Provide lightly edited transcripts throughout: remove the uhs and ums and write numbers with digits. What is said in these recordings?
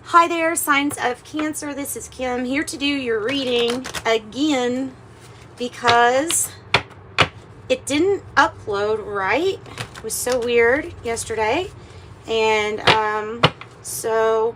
Hi there, signs of Cancer. This is Kim here to do your reading again because it didn't upload right. It was so weird yesterday. And so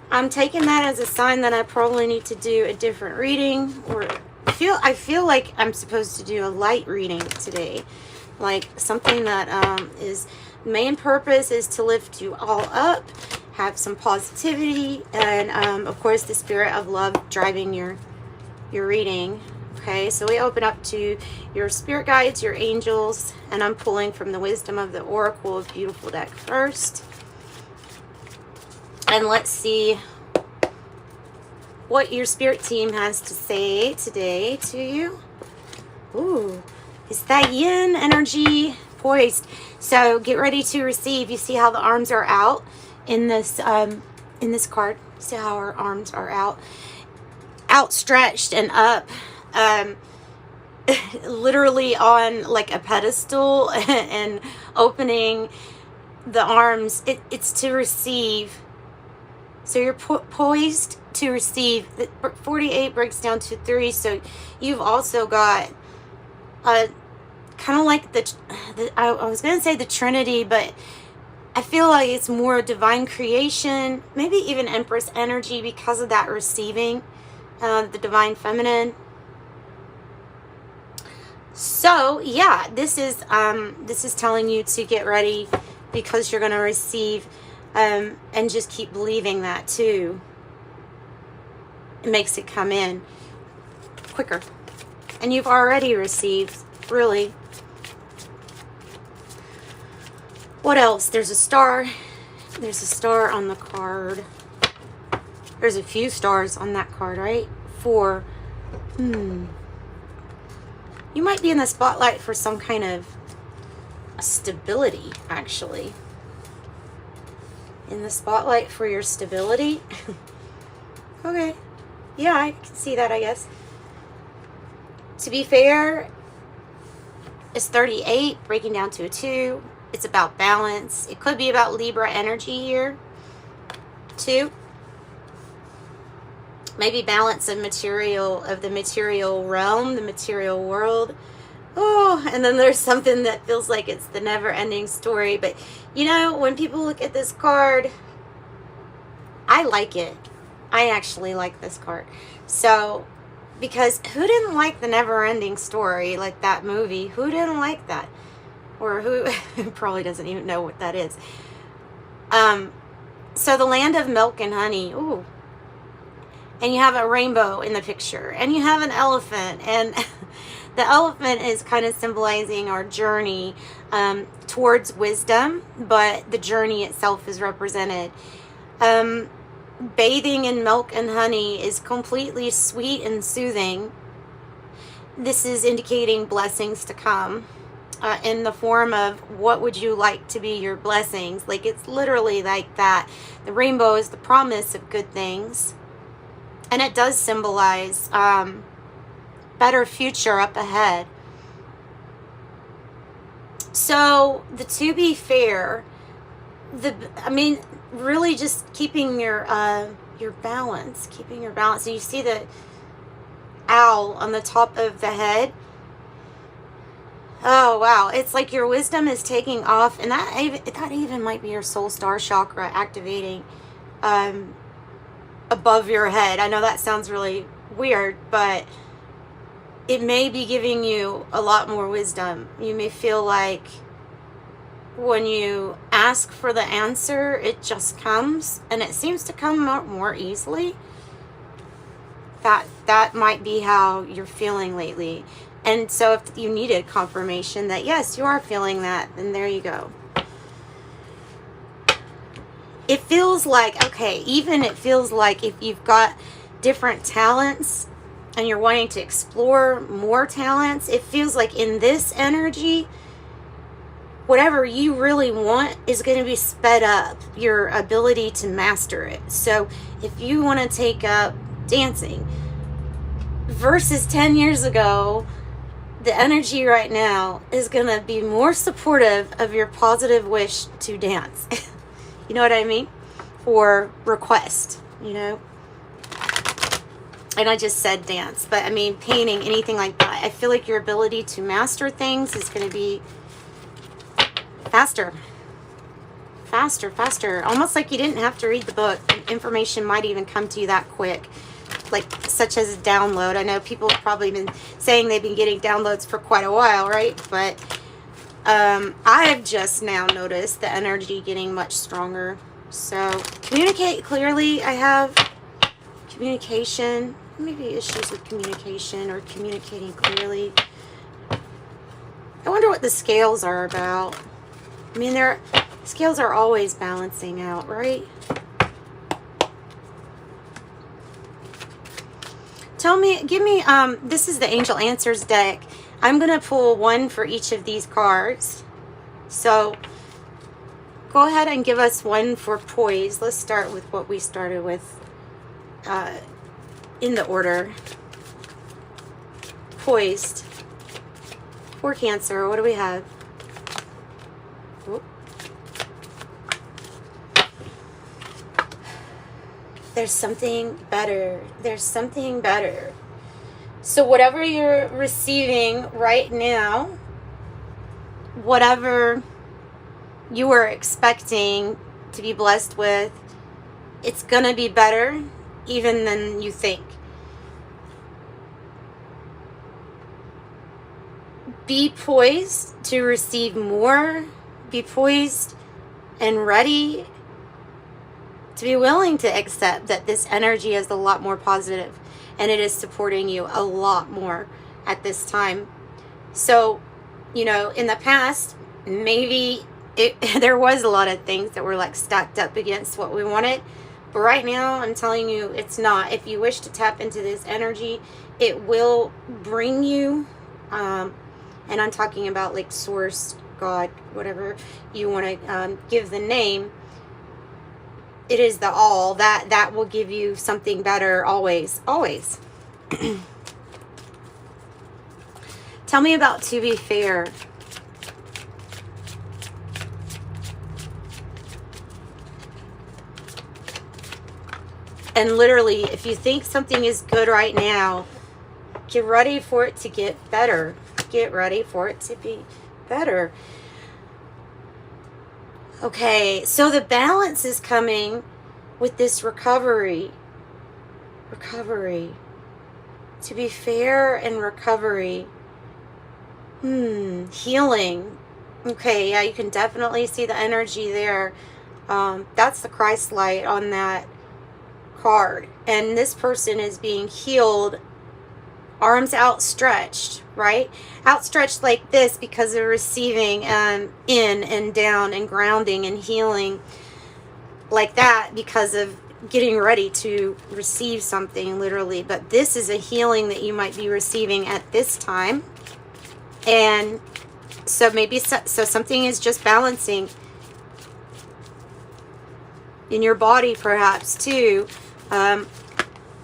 I'm taking that as a sign that I probably need to do a different reading, or I feel like I'm supposed to do a light reading today. Like something that is main purpose is to lift you all up, have some positivity, and of course the spirit of love driving your reading. Okay, so we open up to your spirit guides, your angels, and I'm pulling from the Wisdom of the Oracle of Beautiful deck first. And let's see what your spirit team has to say today to you. Ooh, it's that yin energy, poised. So get ready to receive. You see how the arms are out in this card. See how our arms are outstretched and up, literally on like a pedestal and opening the arms. It's to receive. So you're poised to receive. 48 breaks down to 3. So you've also got kind of like I was going to say the Trinity, but I feel like it's more divine creation, maybe even Empress energy because of that receiving, the divine feminine. So yeah, this is telling you to get ready because you're going to receive, and just keep believing that too. It makes it come in quicker, and you've already received, really. What else? There's a star. There's a star on the card. There's a few stars on that card, right? 4. You might be in the spotlight for some kind of stability, actually. In the spotlight for your stability. Okay. Yeah, I can see that, I guess. To be fair, it's 38, breaking down to a 2. It's about balance. It could be about Libra energy here, too. Maybe balance of the material realm, the material world. Oh, and then there's something that feels like it's the never-ending story. But, you know, when people look at this card, I like it. I actually like this card. So, because who didn't like the never-ending story, like that movie? Who didn't like that? Or who probably doesn't even know what that is. So the land of milk and honey. Ooh. And you have a rainbow in the picture. And you have an elephant. And the elephant is kind of symbolizing our journey towards wisdom. But the journey itself is represented. Bathing in milk and honey is completely sweet and soothing. This is indicating blessings to come. In the form of what would you like to be your blessings. Like it's literally like that. The rainbow is the promise of good things. And it does symbolize better future up ahead. So to be fair, really just keeping your balance. Keeping your balance. And you see the owl on the top of the head. Oh, wow. It's like your wisdom is taking off. And that even might be your soul star chakra activating above your head. I know that sounds really weird, but it may be giving you a lot more wisdom. You may feel like when you ask for the answer, it just comes. And it seems to come more easily. That might be how you're feeling lately. And so if you needed confirmation that, yes, you are feeling that, then there you go. It feels like, it feels like if you've got different talents and you're wanting to explore more talents, it feels like in this energy, whatever you really want is going to be sped up, your ability to master it. So if you want to take up dancing versus 10 years ago, the energy right now is going to be more supportive of your positive wish to dance. You know what I mean? or request, you know. And I just said dance, but I mean painting, anything like that. I feel like your ability to master things is going to be faster. Faster, faster. Almost like you didn't have to read the book. Information might even come to you that quick. Like, such as a download. I know people have probably been saying they've been getting downloads for quite a while, right? But I've just now noticed the energy getting much stronger. So, communicate clearly. I have communication. Maybe issues with communication or communicating clearly. I wonder what the scales are about. I mean, scales are always balancing out, right? Tell me, give me, this is the Angel Answers deck. I'm going to pull one for each of these cards. So, go ahead and give us one for poise. Let's start with what we started with in the order. Poised. For Cancer, what do we have? Whoop. There's something better. There's something better. So whatever you're receiving right now, whatever you were expecting to be blessed with, it's going to be better even than you think. Be poised to receive more. Be poised and ready to be willing to accept that this energy is a lot more positive and it is supporting you a lot more at this time. So, you know, in the past, maybe there was a lot of things that were like stacked up against what we wanted. But right now, I'm telling you, it's not. If you wish to tap into this energy, it will bring you, and I'm talking about like source, God, whatever you want to give the name. It is the all that will give you something better always, always. Tell me about To Be Fair. And literally, if you think something is good right now, get ready for it to get better. Get ready for it to be better. Okay, so the balance is coming with this recovery. Recovery. To be fair and recovery. Healing. Okay, yeah, you can definitely see the energy there. That's the Christ light on that card. And this person is being healed, arms outstretched, right? Outstretched like this because of receiving in and down and grounding and healing like that because of getting ready to receive something, literally. But this is a healing that you might be receiving at this time. And so maybe so something is just balancing in your body, perhaps too,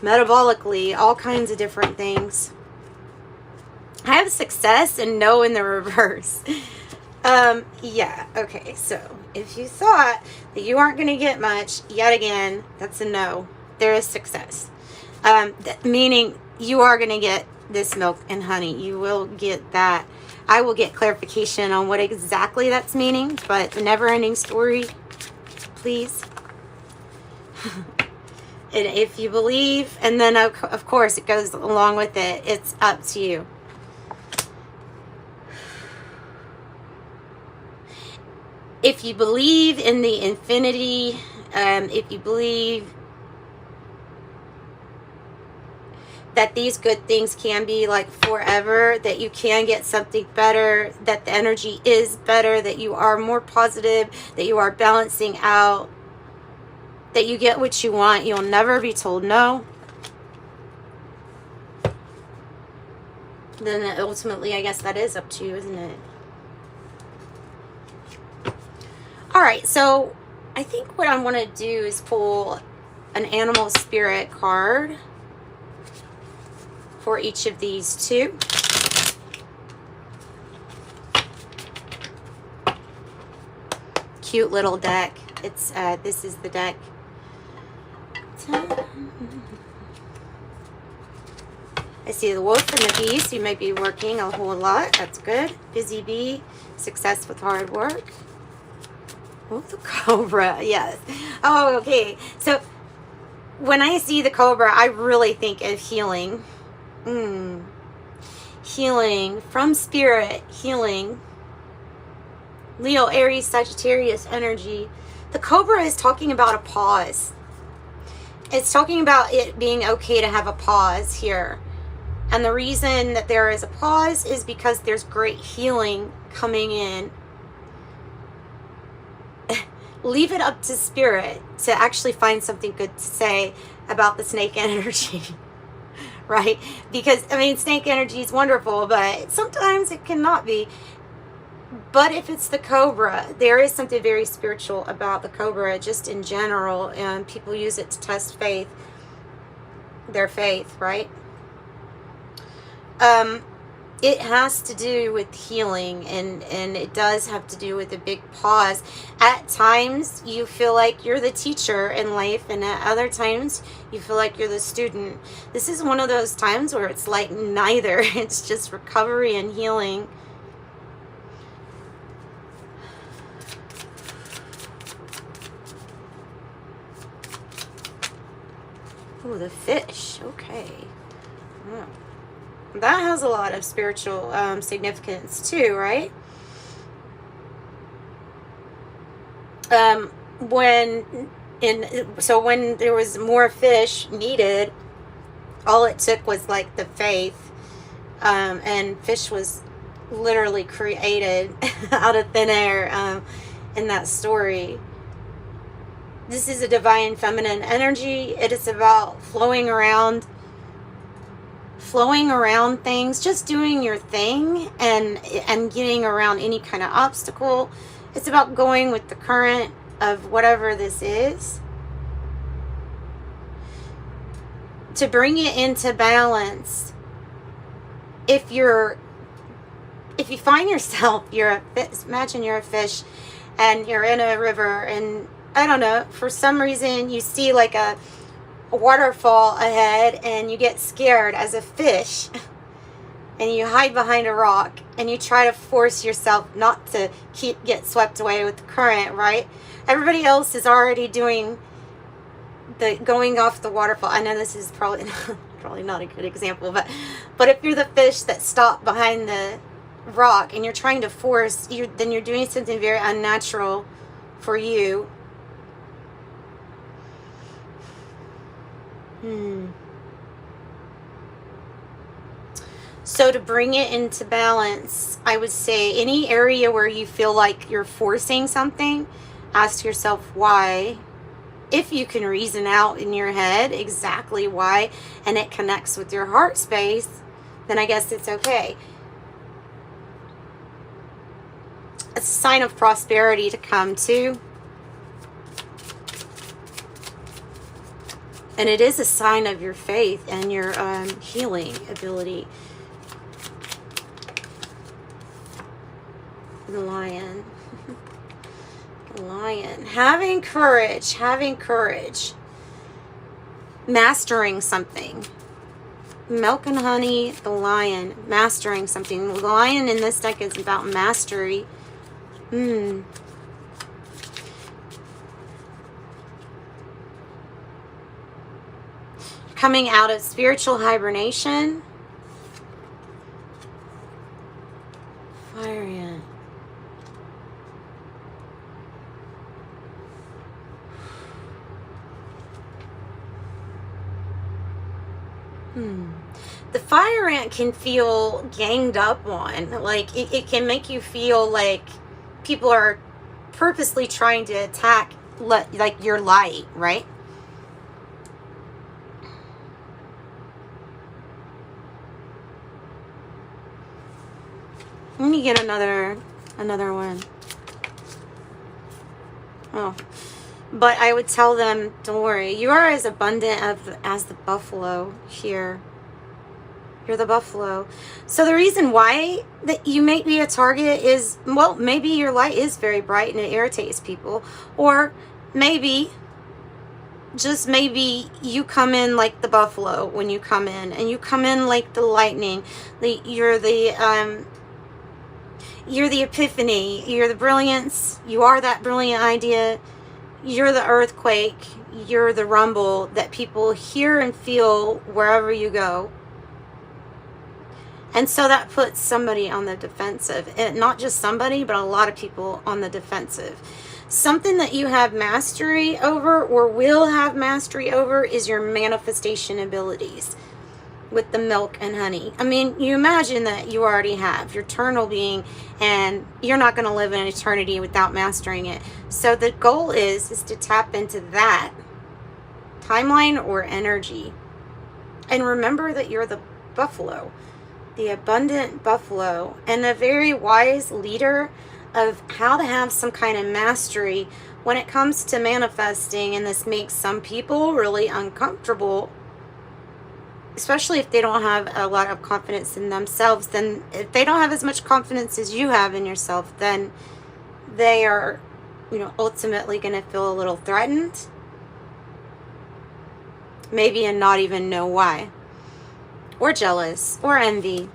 metabolically, all kinds of different things. I have success and no in the reverse. Yeah, okay, so if you thought that you aren't going to get much, yet again, that's a no. There is success. Meaning you are going to get this milk and honey. You will get that. I will get clarification on what exactly that's meaning, but the never-ending story, please. And if you believe, and then of course it goes along with it, it's up to you. If you believe in the infinity, if you believe that these good things can be like forever, that you can get something better, that the energy is better, that you are more positive, that you are balancing out, that you get what you want, you'll never be told no, then ultimately I guess that is up to you, isn't it? Alright, so I think what I want to do is pull an animal spirit card for each of these two. Cute little deck. It's this is the deck I see the wolf and the beast. You might be working a whole lot. That's good. Busy bee. Success with hard work. Oh, the cobra. Yes. Oh, okay. So when I see the cobra, I really think of healing. Healing from spirit. Healing. Leo, Aries, Sagittarius energy. The cobra is talking about a pause. It's talking about it being okay to have a pause here. And the reason that there is a pause is because there's great healing coming in. Leave it up to spirit to actually find something good to say about the snake energy. Right? Because, I mean, snake energy is wonderful, but sometimes it cannot be. But if it's the cobra, there is something very spiritual about the cobra just in general. And people use it to test faith. Their faith, right? It has to do with healing, and it does have to do with a big pause. At times, you feel like you're the teacher in life, and at other times, you feel like you're the student. This is one of those times where it's like neither. It's just recovery and healing. Oh, the fish. Okay. Oh. That has a lot of spiritual significance too, right? So when there was more fish needed, all it took was like the faith, and fish was literally created out of thin air in that story. This is a divine feminine energy. It is about flowing around things, just doing your thing and getting around any kind of obstacle. It's about going with the current of whatever this is, to bring it into balance. If you find yourself, imagine you're a fish and you're in a river, and I don't know, for some reason you see like a waterfall ahead and you get scared as a fish and you hide behind a rock and you try to force yourself not to get swept away with the current, right? Everybody else is already doing the going off the waterfall. I know this is probably not a good example, but if you're the fish that stopped behind the rock and you're trying to force, then you're doing something very unnatural for you. So to bring it into balance, I would say any area where you feel like you're forcing something, ask yourself why. If you can reason out in your head exactly why, and it connects with your heart space, then I guess it's okay. It's a sign of prosperity to come too. And it is a sign of your faith and your healing ability. The lion. The lion. Having courage. Mastering something. Milk and honey, the lion. Mastering something. The lion in this deck is about mastery. Coming out of spiritual hibernation. Fire ant. The fire ant can feel ganged up on. Like, it can make you feel like people are purposely trying to attack, like, your light, right? Let me get another one. Oh. But I would tell them, don't worry, you are as abundant as the buffalo here. You're the buffalo. So the reason why that you may be a target is, well, maybe your light is very bright and it irritates people. Or maybe just maybe you come in like the buffalo when you come in, and you come in like the lightning. You're the epiphany, you're the brilliance, you are that brilliant idea, you're the earthquake, you're the rumble that people hear and feel wherever you go. And so that puts somebody on the defensive. And not just somebody, but a lot of people on the defensive. Something that you have mastery over, or will have mastery over, is your manifestation abilities with the milk and honey. I mean, you imagine that you already have your eternal being, and you're not going to live in eternity without mastering it. So the goal is to tap into that timeline or energy. And remember that you're the buffalo, the abundant buffalo, and a very wise leader of how to have some kind of mastery when it comes to manifesting. And this makes some people really uncomfortable, especially if they don't have a lot of confidence in themselves. Then if they don't have as much confidence as you have in yourself, then they are, ultimately going to feel a little threatened, maybe, and not even know why, or jealous, or envy.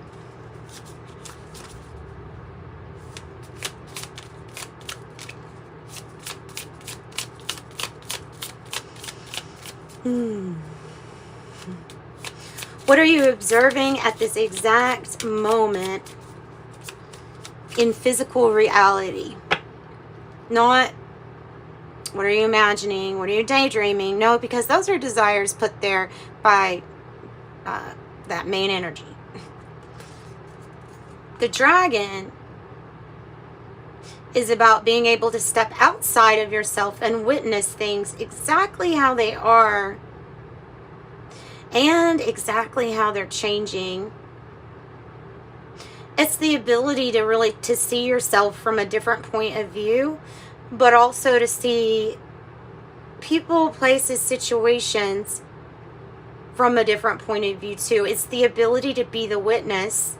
What are you observing at this exact moment in physical reality? Not what are you imagining, what are you daydreaming? No, because those are desires put there by that main energy. The dragon is about being able to step outside of yourself and witness things exactly how they are, and exactly how they're changing. It's the ability to really to see yourself from a different point of view, but also to see people, places, situations from a different point of view too. It's the ability to be the witness.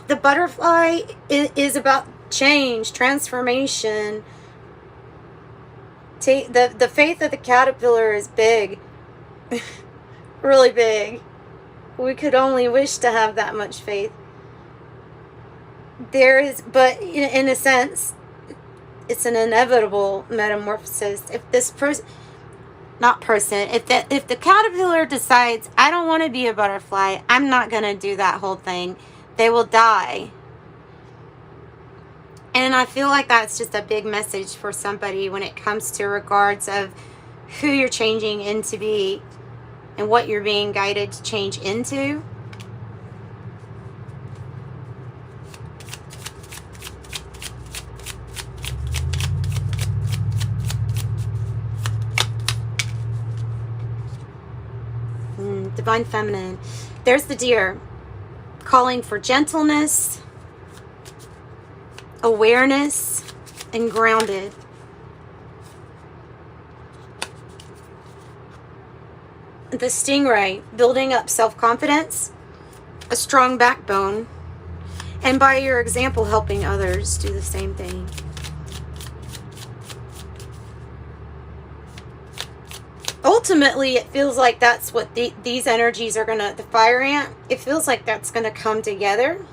The butterfly is about change, transformation. The faith of the caterpillar is big. Really big. We could only wish to have that much faith. There is, but in a sense, it's an inevitable metamorphosis. If this person, if the caterpillar decides, I don't want to be a butterfly, I'm not going to do that whole thing, they will die. And I feel like that's just a big message for somebody when it comes to regards of who you're changing into be and what you're being guided to change into. Divine Feminine. There's the deer calling for gentleness, awareness, and grounded. The stingray building up self-confidence, a strong backbone, and by your example helping others do the same thing. Ultimately, it feels like that's what these energies are going to, the fire ant, it feels like that's going to come together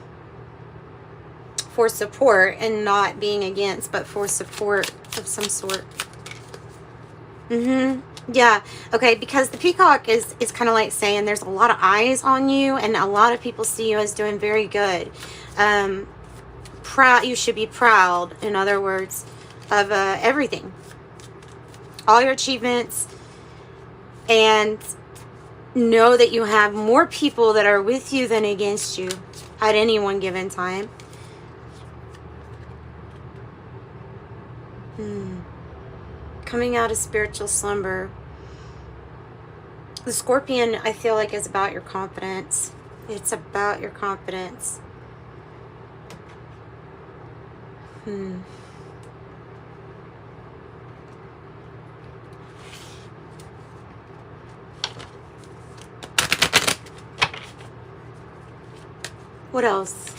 for support, and not being against, but for support of some sort. Yeah. Okay, because the peacock is kind of like saying there's a lot of eyes on you, and a lot of people see you as doing very good. Proud. You should be proud, in other words, of everything. All your achievements. And know that you have more people that are with you than against you at any one given time. Coming out of spiritual slumber. The Scorpion, I feel like, is about your confidence. It's about your confidence. What else?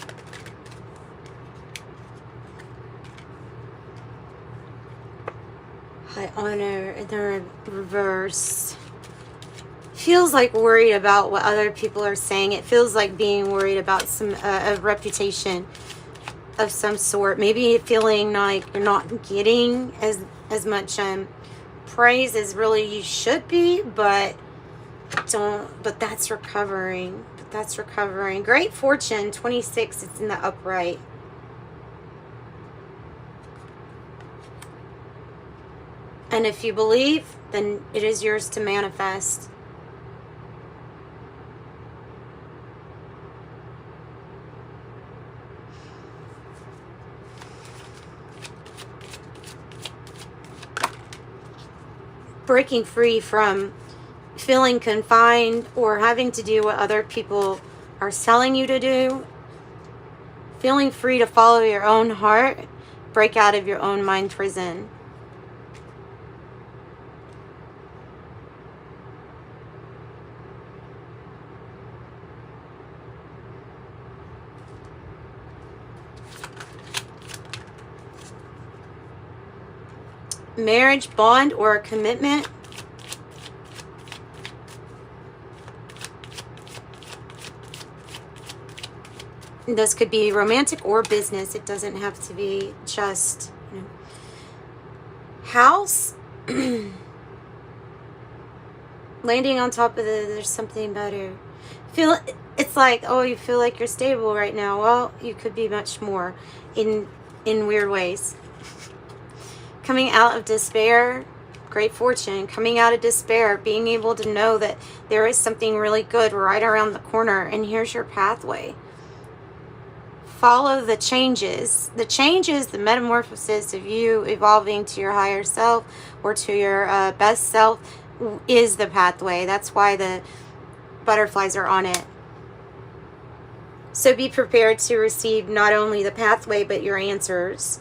High honor in the reverse. Feels like worried about what other people are saying. It feels like being worried about some a reputation of some sort. Maybe feeling like you're not getting as much praise as really you should be, but that's recovering. That's recovering. Great fortune, 26, it's in the upright. And if you believe, then it is yours to manifest. Breaking free from feeling confined or having to do what other people are telling you to do. Feeling free to follow your own heart. Break out of your own mind prison. Marriage, bond, or a commitment. This could be romantic or business. It doesn't have to be just, you know. House. Landing on top of there's something better. It's like, oh, you feel like you're stable right now. Well, you could be much more in weird ways. Coming out of despair, great fortune. Coming out of despair, being able to know that there is something really good right around the corner, and here's your pathway. Follow the changes. The changes, the metamorphosis of you evolving to your higher self or to your best self is the pathway. That's why the butterflies are on it. So be prepared to receive not only the pathway, but your answers.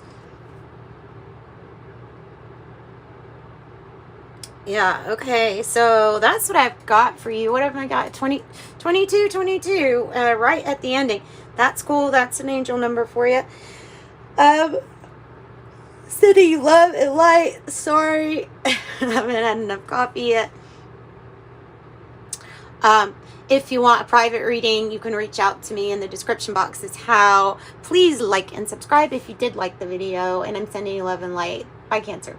Yeah, okay, so that's what I've got for you. What have I got? 22, right at the ending. That's cool. That's an angel number for you. Sending love and light. Sorry, I haven't had enough coffee yet. If you want a private reading, you can reach out to me in the description box. Is how. Please like and subscribe if you did like the video, and I'm sending you love and light. Bye, Cancer.